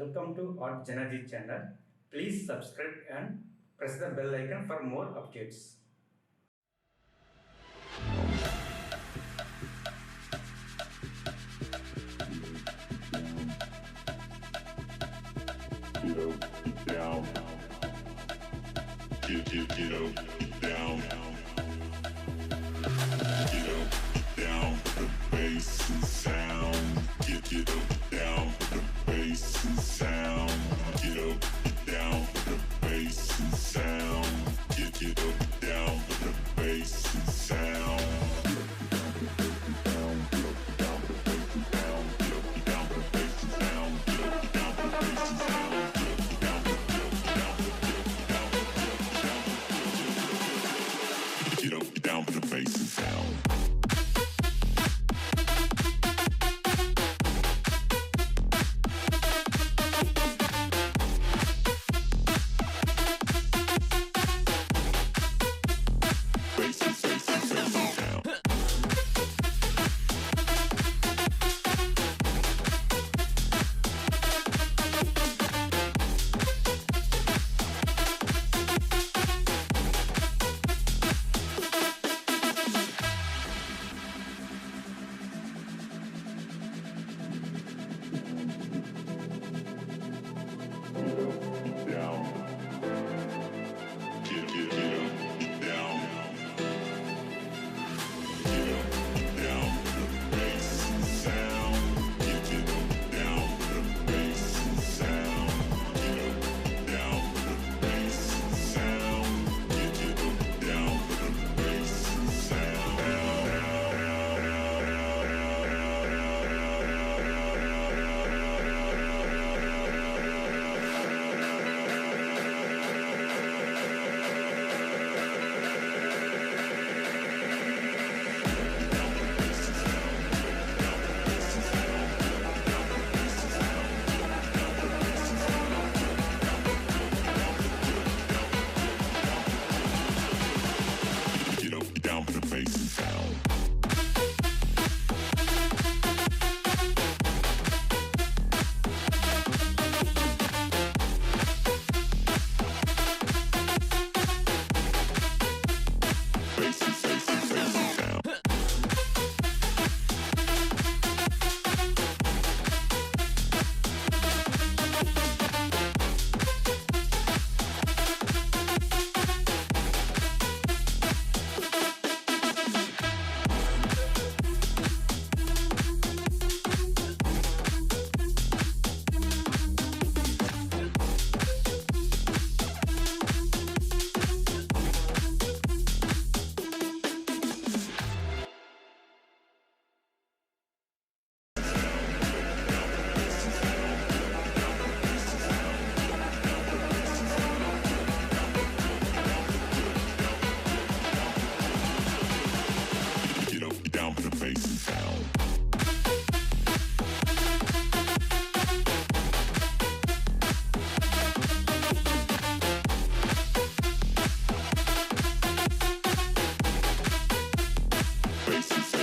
Welcome to our JanaG channel. Please subscribe and press the bell icon for more updates. Get down. Get down. Get down. The bass and sound. Get down. The bass and sound. Get down. The bass and sound. Get down. The bass and sound. Get down for the bass and sound. Bass and sound.